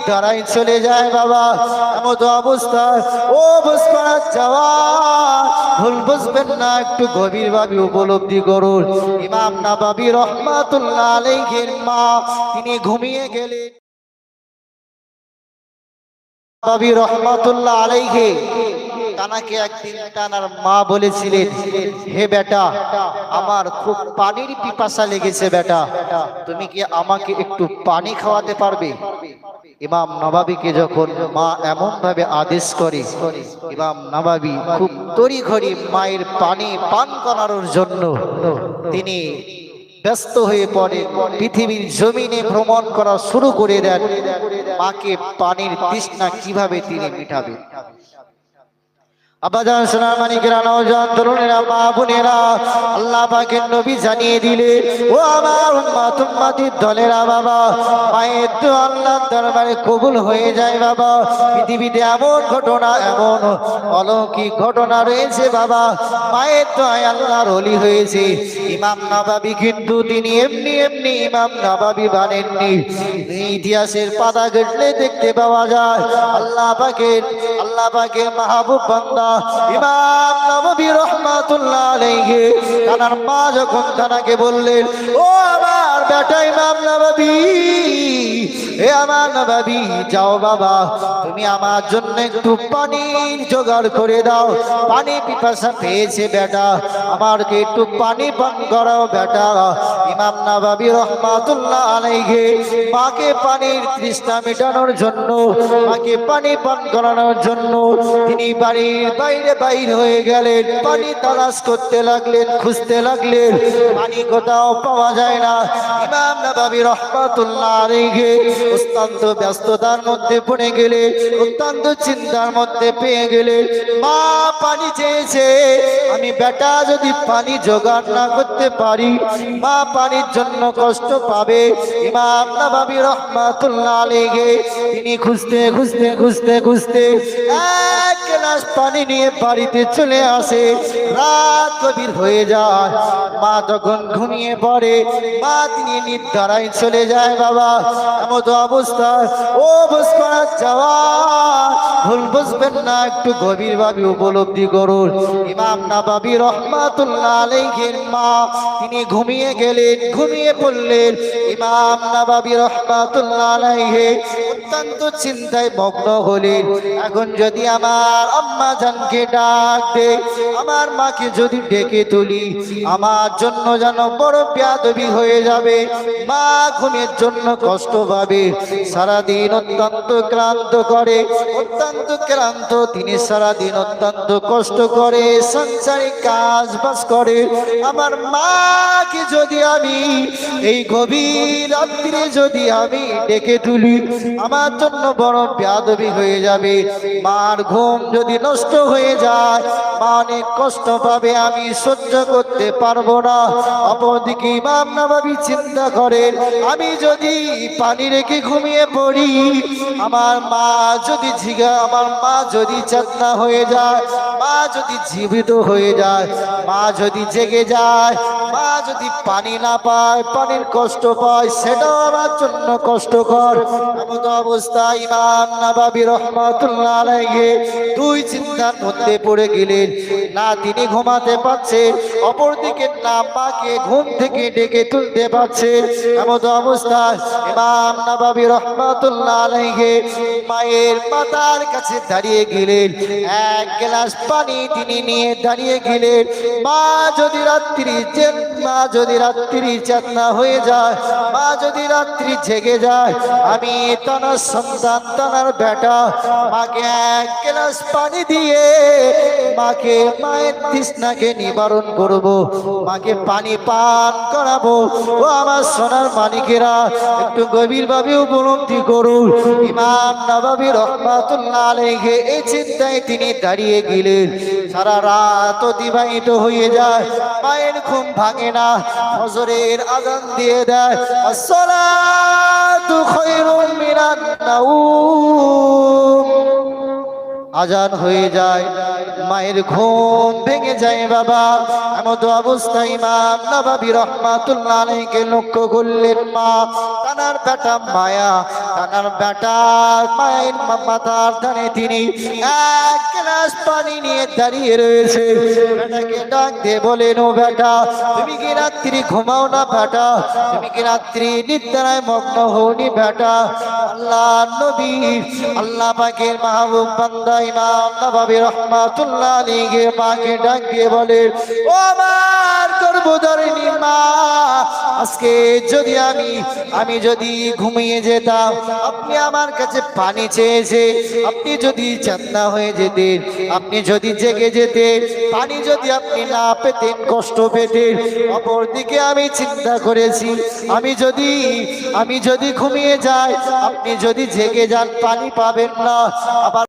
নির্ধারায় চলে যায় বাবা। এমত অবস্থায় ও বুঝপাড়ার জওয়ান, ভুল বুঝবেন না, একটু গভীরভাবে উপলব্ধি করুন। ইমাম নাবাবী রহমাতুল্লাহ আলাইহির মা তিনি ঘুমিয়ে গেলেন। নাবাবী রহমাতুল্লাহ আলাইহি তানাকে একদিন তানার মা বলেছিলেন, হে বেটা, আমার খুব পানির পিপাসা লেগেছে বেটা, তুমি কি আমাকে একটু পানি খাওয়াতে পারবে? ইমাম নবাবীকে যখন মা এমন ভাবে আদেশ করে, ইমাম নবাবী খুব তড়িঘড়ি মায়ের পানি পান করানোর জন্য তিনি ব্যস্ত হয়ে পড়ে, পৃথিবীর জমিনে ভ্রমণ করা শুরু করে দেন। মাকে পানির তৃষ্ণা কিভাবে তিনি মিটাবেন। আবাজান সোনার মানিকেরা, নওজোয়ান তরুণেরা, মা বোনেরা, আল্লাহ পাকের নবী জানিয়ে দিলেন, ও আমার উম্মত উম্মতির দলেরা বাবা, মায়ের তো আল্লাহর দরবারে কবুল হয়ে যায় বাবা। পৃথিবীতে এমন ঘটনা, এমন অলৌকিক ঘটনা রয়েছে বাবা, মায়ের দোয়ায় আল্লাহর ওলি হয়েছে। ইমাম নবাবী কিন্তু তিনি এমনি এমনি ইমাম নবাবী বানেননি। ইতিহাসের পাতা ঘেঁটলে দেখতে পাওয়া যায় আল্লাহ পাকের মাহবুব বান্দা ইমাম নবাবী রহমাতুল্লাহ আলাইহি তার মা যখন তাকে বললেন, ও আমার বেটা ইমাম নবাবী, হে আমার নবাবী, যাও বাবা, তুমি আমার জন্য একটু পানির জোগাড় করে দাও, পানি পিপাসা পেয়েছে বেটা, আমাকে একটু পানি পান করাও বেটা। ইমাম নবাবী রহমাতুল্লাহ আলাইহি মাকে পানির তৃষ্ণা মেটানোর জন্য, মাকে পানি পান করানোর জন্য তিনি বাড়ির বাইরে বাইর হয়ে গেলেন। পানি তালাশ করতে লাগলেন, খুঁজতে লাগলেন, পানি কোথাও পাওয়া যায় না। ইমাম নবাবী রহমাতুল্লাহ আলাইহি অত্যন্ত ব্যস্ততার মধ্যে পড়ে গেলে, অত্যন্ত চিন্তার মধ্যে পেয়ে গেলে, মা পানি চেয়েছে, আমি বেটা যদি পানি জোগাড় না করতে পারি মা পানির জন্য কষ্ট পাবে। ইমাম নবাবী রহমাতুল্লাহ আলাইহি তিনি খুঁজতে খুঁজতে খুঁজতে খুঁজতে এক গ্লাস পানি নিয়ে বাড়িতে চলে আসে। রাত গভীর হয়ে যায়, মা তখন ঘুমিয়ে পড়ে, মা তিনি নির্ধারায় চলে যায় বাবা। এমত অবস্থায় ও বুঝপাড়ার জওয়ান, ভুল বুঝবেন না, একটু গভীরভাবে উপলব্ধি করুন। ইমাম নবাবী রহমাতুল্লাহ আলাইহির মা তিনি ঘুমিয়ে গেলেন, ঘুমিয়ে পড়লেন। ইমাম নবাবী রহমাতুল্লাহ আলাইহি অত্যন্ত চিন্তায় মগ্ন হলেন, এখন যদি আমার আম্মা জানকে ডাক দে, আমার মাকে যদি ডেকে তুলি, আমার জন্য যেন বড় বেয়াদবি হয়ে যাবে, মা ঘুমের জন্য কষ্ট পাবে। সারাদিন অত্যন্ত ক্লান্ত করে, অত্যন্ত ক্লান্ত তিনি সারাদিন অত্যন্ত কষ্ট করে, সংসারিক কাজ বাজ করে। আমার মাকে যদি আমি এই গভীর রাত্রে যদি আমি ডেকে তুলি, আমার জন্য বড় বেয়াদবি হয়ে যাবে, মার ঘুম যদি নষ্ট হয়ে যায়, মা অনেক কষ্ট পাবে, আমি সহ্য করতে পারবো না। অপরদিকে ইমাম নবাবী চিন্তা করেন, আমি যদি পানি রেখে ঘুমিয়ে পড়ি, আমার মা যদি চেতনা হয়ে যায়, মা যদি জীবিত হয়ে যায়, মা যদি জেগে যায়, মা যদি পানি না পায়, পানির কষ্ট পায়, সেটাও আমার জন্য কষ্টকর। এমন অবস্থায় ইমাম নবাবী রহমাতুল্লাহ আলাইহি দুই চিন্তার মধ্যে পড়ে গেলেন, না তিনি ঘুমাতে পারছেন, অপরদিকে না মাকে ঘুম থেকে ডেকে তুলতে পারছেন। এমন অবস্থায় ইমাম নবাবী রহমাতুল্লাহ আলাইহি মায়ের মাথার কাছে দাঁড়িয়ে গেলেন, এক গ্লাস পানি তিনি নিয়ে দাঁড়িয়ে গেলেন। মা যদি রাত্রি চেতনা হয়ে যায়, মা যদি রাত্রি জেগে যায়, আমি তার সন্তান, তার বেটা, মাকে এক গ্লাস পানি দিয়ে মায়ের তৃষ্ণাকে নিবারণ করব, মাকে পানি পান করাবো। ও আমার সোনার মানিকেরা, একটু গভীরভাবে উপলব্ধি করুন। ইমাম নবাবী রহমাতুল্লাহ আলাইহি এই চিন্তায় তিনি দাঁড়িয়ে গেলেন। সারা রাত অতিবাহিত হয়ে যায়, মায়ের ঘুম ভাঙে না, ফজরের আযান দিয়ে দেয়, আসসালাতু খায়রুম মিনান নাওম, আজান হয়ে যায়, মায়ের ঘুম ভেঙে যায় বাবা। এমন অবস্থায় ইমাম নবাবী রহমাতুল্লাহ আলাইহি লক্ষ্য করলেন, মা তানার বেটা মায়া, তানার বেটা মায়ের মাথার ধানে তিনি এক গ্লাস পানি নিয়ে দাঁড়িয়ে রয়েছে। বেটাকে ডাক দিয়ে বলেন, ও বেটা, তুমি কি রাত্রি ঘুমাও না বেটা? তুমি কি রাত্রি নিদ্রায় মগ্ন হওনি বেটা? আল্লাহ নবী, আল্লাহ পাকের মাহবুব বান্দা ইমাম নববী রাহমাতুল্লাহ আলাইহি মাকে ডাক দিয়ে বলে, ও আমার গর্ভধারিণী মা, আজকে যদি আমি যদি ঘুমিয়ে যেতাম, আপনি আমার কাছে পানি চেয়েছে, আপনি যদি চাঁদা হয়ে যেতেন, আপনি যদি জেগে যেতেন, পানি যদি আপনি না পেতেন, কষ্ট পেতেন। অপরদিকে আমি চিন্তা করেছি, আমি যদি ঘুমিয়ে যাই, আপনি যদি জেগে যান, পানি পাবেন না। আবার